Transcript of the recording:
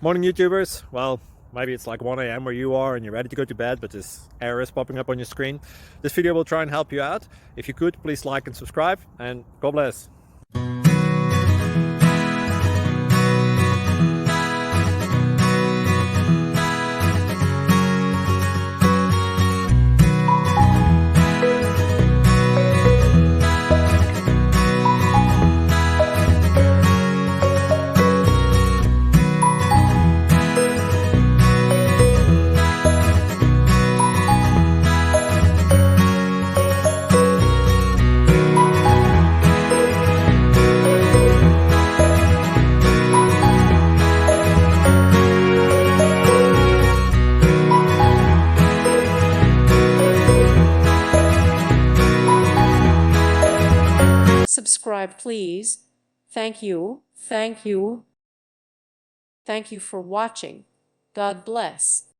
Morning YouTubers. Well, maybe it's like 1 a.m. where you are and you're ready to go to bed, but this error is popping up on your screen. This video will try and help you out. If you could, please like and subscribe, and God bless. Subscribe, please. Thank you. Thank you. Thank you for watching. God bless.